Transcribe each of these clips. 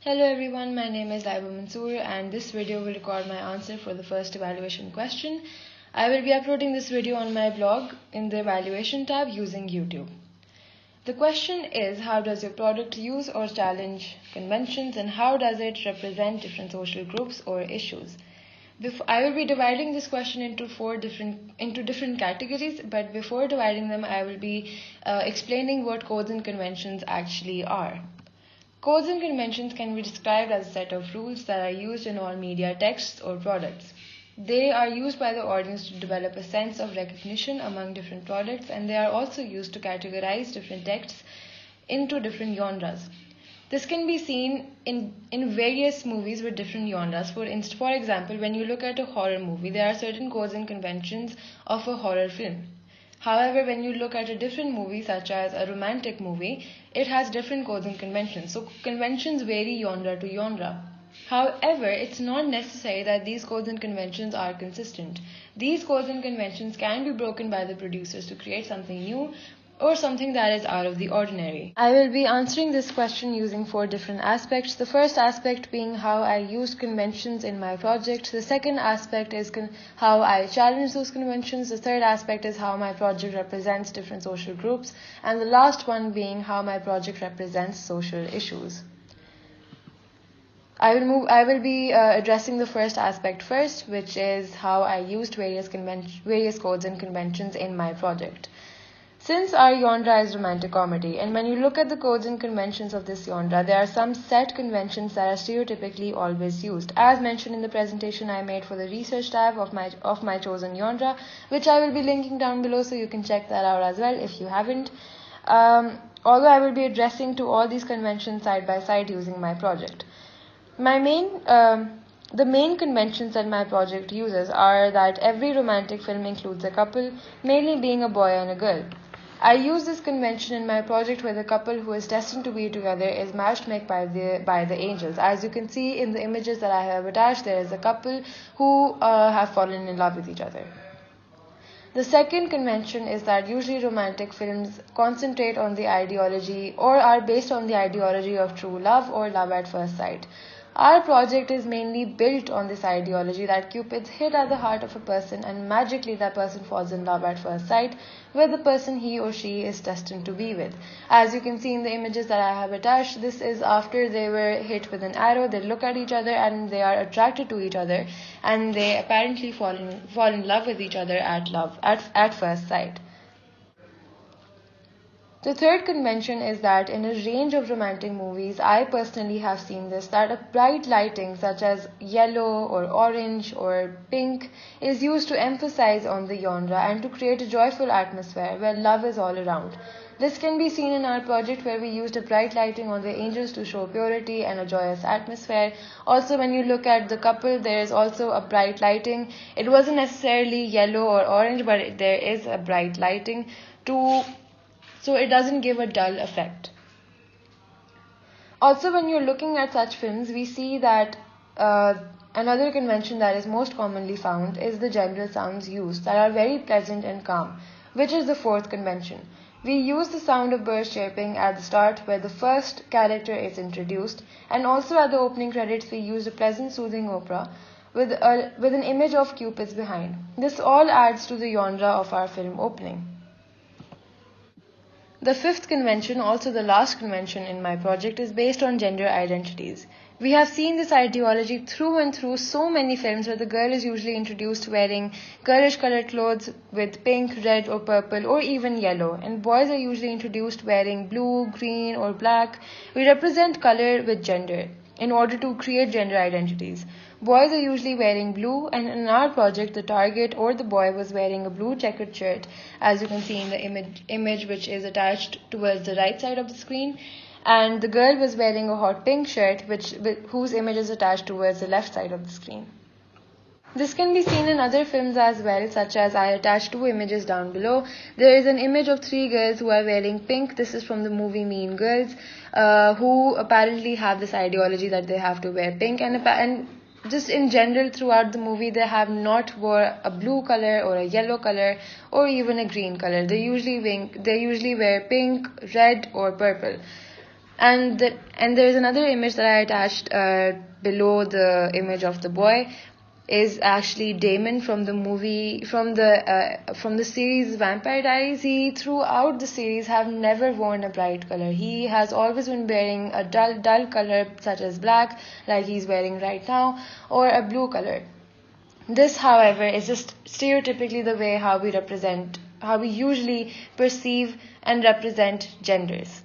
Hello everyone, my name is Laiba Mansoor and this video will record my answer for the first evaluation question. I will be uploading this video on my blog in the evaluation tab using YouTube. The question is, how does your product use or challenge conventions and how does it represent different social groups or issues? I will be dividing this question into different categories, but before dividing them, I will be explaining what codes and conventions actually are. Codes and conventions can be described as a set of rules that are used in all media texts or products. They are used by the audience to develop a sense of recognition among different products, and they are also used to categorize different texts into different genres. This can be seen in various movies with different genres. For example, when you look at a horror movie, there are certain codes and conventions of a horror film. However, when you look at a different movie, such as a romantic movie, it has different codes and conventions. So conventions vary genre to genre. However, it's not necessary that these codes and conventions are consistent. These codes and conventions can be broken by the producers to create something new or something that is out of the ordinary. I will be answering this question using 4 different aspects. The first aspect being how I used conventions in my project. The second aspect is how I challenge those conventions. The third aspect is how my project represents different social groups. And the last one being how my project represents social issues. I will be addressing the first aspect first, which is how I used various codes and conventions in my project. Since our genre is romantic comedy, and when you look at the codes and conventions of this genre, there are some set conventions that are stereotypically always used. As mentioned in the presentation I made for the research tab of my chosen genre, which I will be linking down below, so you can check that out as well if you haven't. Although I will be addressing to all these conventions side by side using my project. The main conventions that my project uses are that every romantic film includes a couple, mainly being a boy and a girl. I use this convention in my project where the couple who is destined to be together is matchmade by the angels. As you can see in the images that I have attached, there is a couple who have fallen in love with each other. The second convention is that usually romantic films concentrate on the ideology or are based on the ideology of true love or love at first sight. Our project is mainly built on this ideology that Cupid's hit at the heart of a person and magically that person falls in love at first sight with the person he or she is destined to be with. As you can see in the images that I have attached, this is after they were hit with an arrow. They look at each other and they are attracted to each other and they apparently fall in love with each other at first sight. The third convention is that in a range of romantic movies, I personally have seen this, that a bright lighting such as yellow or orange or pink is used to emphasize on the genre and to create a joyful atmosphere where love is all around. This can be seen in our project where we used a bright lighting on the angels to show purity and a joyous atmosphere. Also, when you look at the couple, there is also a bright lighting. It wasn't necessarily yellow or orange, but there is a bright lighting so it doesn't give a dull effect. Also, when you're looking at such films, we see that another convention that is most commonly found is the general sounds used that are very pleasant and calm, which is the fourth convention. We use the sound of birds chirping at the start where the first character is introduced, and also at the opening credits we use a pleasant soothing opera with an image of cupids behind. This all adds to the genre of our film opening. The fifth convention, also the last convention in my project, is based on gender identities. We have seen this ideology through and through so many films where the girl is usually introduced wearing girlish colored clothes with pink, red or purple or even yellow, and boys are usually introduced wearing blue, green or black. We represent color with gender in order to create gender identities. Boys are usually wearing blue, and in our project the target or the boy was wearing a blue checkered shirt, as you can see in the image which is attached towards the right side of the screen, and the girl was wearing a hot pink shirt whose image is attached towards the left side of the screen. This can be seen in other films as well, such as I attached 2 images down below. There is an image of 3 girls who are wearing pink. This is from the movie Mean Girls, who apparently have this ideology that they have to wear pink, and just in general throughout the movie they have not wore a blue color or a yellow color or even a green color. They usually wear pink, red or purple. And there is another image that I attached below the image of the boy, is actually Damon from the movie, from the series Vampire Diaries. He throughout the series have never worn a bright color. He has always been wearing a dull color such as black, like he's wearing right now, or a blue color. This, however, is just stereotypically the way how we usually perceive and represent genders.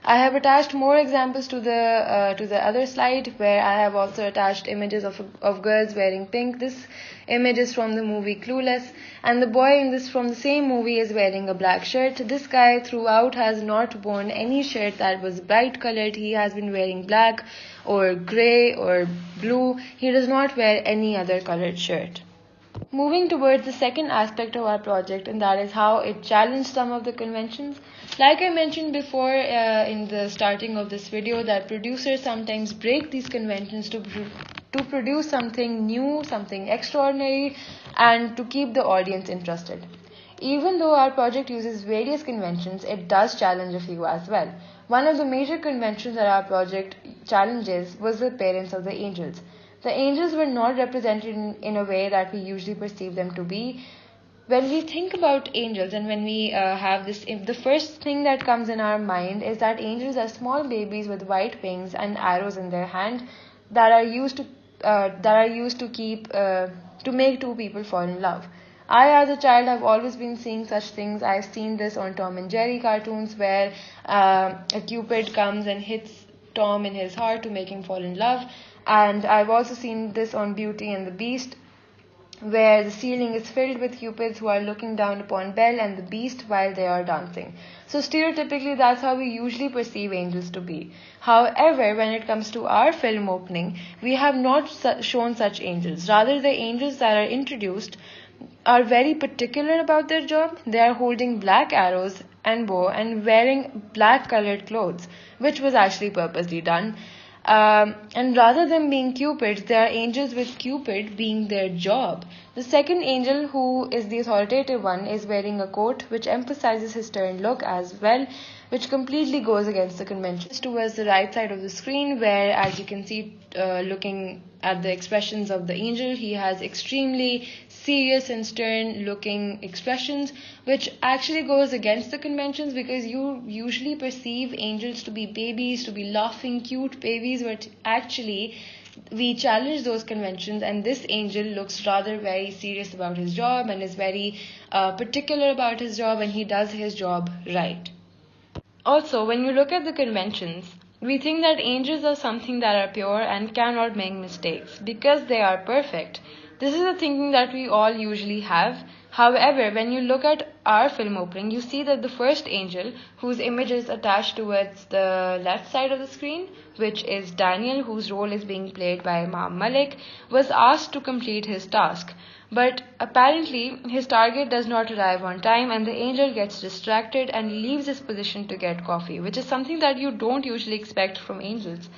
I have attached more examples to the other slide, where I have also attached images of girls wearing pink. This image is from the movie Clueless, and the boy in this from the same movie is wearing a black shirt. This guy throughout has not worn any shirt that was bright colored. He has been wearing black or grey or blue. He does not wear any other colored shirt. Moving towards the second aspect of our project, and that is how it challenged some of the conventions. Like I mentioned before in the starting of this video, that producers sometimes break these conventions to produce something new, something extraordinary, and to keep the audience interested. Even though our project uses various conventions, it does challenge a few as well. One of the major conventions that our project challenges was the appearance of the angels. The angels were not represented in a way that we usually perceive them to be. When we think about angels, and when we have this, the first thing that comes in our mind is that angels are small babies with white wings and arrows in their hand that are used to make two people fall in love. I, as a child, have always been seeing such things. I've seen this on Tom and Jerry cartoons, where a Cupid comes and hits Tom in his heart to make him fall in love. And I've also seen this on Beauty and the Beast, where the ceiling is filled with cupids who are looking down upon Belle and the Beast while they are dancing. So stereotypically, that's how we usually perceive angels to be. However, when it comes to our film opening, we have not shown such angels. Rather, the angels that are introduced are very particular about their job. They are holding black arrows and bow and wearing black colored clothes, which was actually purposely done. And rather than being cupids, they are angels with Cupid being their job. The second angel, who is the authoritative one, is wearing a coat which emphasizes his stern look as well, which completely goes against the convention. Towards the right side of the screen, where, as you can see, looking at the expressions of the angel, he has extremely serious and stern looking expressions, which actually goes against the conventions, because you usually perceive angels to be babies, to be laughing cute babies, but actually we challenge those conventions, and this angel looks rather very serious about his job and is very particular about his job, and he does his job right. Also, when you look at the conventions, we think that angels are something that are pure and cannot make mistakes because they are perfect. This is the thinking that we all usually have. However, when you look at our film opening, you see that the first angel, whose image is attached towards the left side of the screen, which is Daniel, whose role is being played by Imam Malik, was asked to complete his task. But apparently, his target does not arrive on time, and the angel gets distracted and leaves his position to get coffee, which is something that you don't usually expect from angels.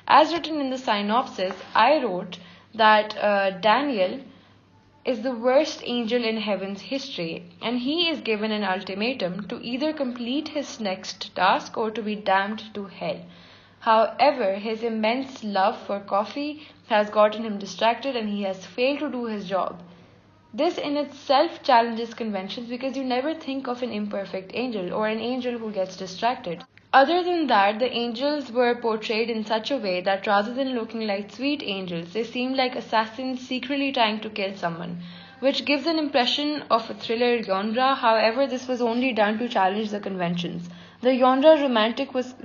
As written in the synopsis, I wrote that Daniel is the worst angel in heaven's history, and he is given an ultimatum to either complete his next task or to be damned to hell. However, his immense love for coffee has gotten him distracted and he has failed to do his job. This in itself challenges conventions, because you never think of an imperfect angel or an angel who gets distracted. Other than that, the angels were portrayed in such a way that rather than looking like sweet angels, they seemed like assassins secretly trying to kill someone, which gives an impression of a thriller genre. However, this was only done to challenge the conventions. The genre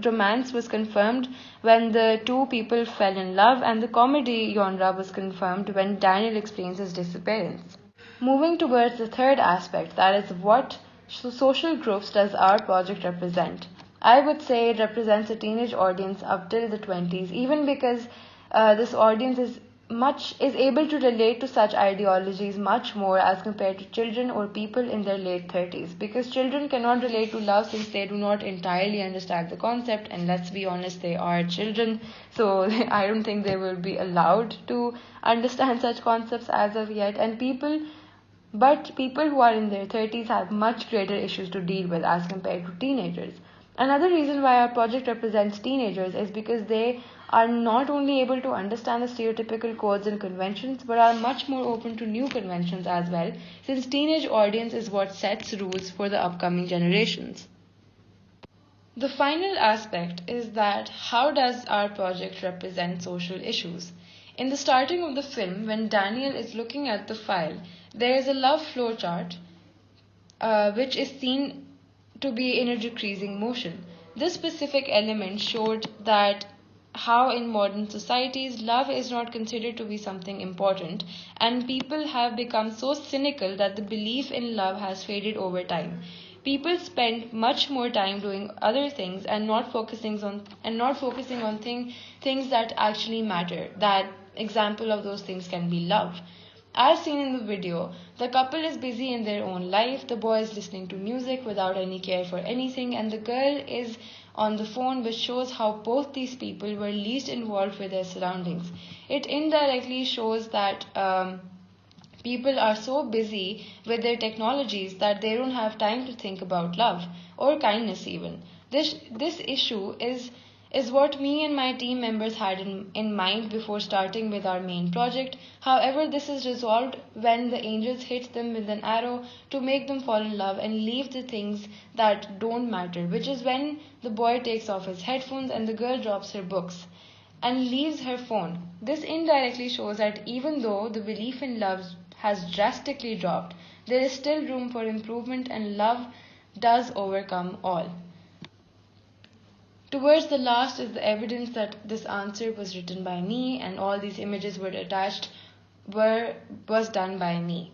romance was confirmed when the two people fell in love, and the comedy genre was confirmed when Daniel explains his disappearance. Moving towards the third aspect, that is, what social groups does our project represent? I would say it represents a teenage audience up till the 20s, even because this audience is able to relate to such ideologies much more as compared to children or people in their late 30s, because children cannot relate to love since they do not entirely understand the concept, and let's be honest, they are children, so I don't think they will be allowed to understand such concepts as of yet. And people who are in their 30s have much greater issues to deal with as compared to teenagers. Another reason why our project represents teenagers is because they are not only able to understand the stereotypical codes and conventions, but are much more open to new conventions as well, since teenage audience is what sets rules for the upcoming generations. The final aspect is that how does our project represent social issues? In the starting of the film, when Daniel is looking at the file, there is a love flowchart which is seen to be in a decreasing motion. This specific element showed that how in modern societies love is not considered to be something important, and people have become so cynical that the belief in love has faded over time. People spend much more time doing other things and not focusing on things that actually matter. That example of those things can be love. As seen in the video, the couple is busy in their own life. The boy is listening to music without any care for anything, and the girl is on the phone, which shows how both these people were least involved with their surroundings. It indirectly shows that people are so busy with their technologies that they don't have time to think about love or kindness even. This issue is what me and my team members had in mind before starting with our main project. However, this is resolved when the angels hit them with an arrow to make them fall in love and leave the things that don't matter, which is when the boy takes off his headphones and the girl drops her books and leaves her phone. This indirectly shows that even though the belief in love has drastically dropped, there is still room for improvement and love does overcome all. Towards the last is the evidence that this answer was written by me and all these images were attached was done by me.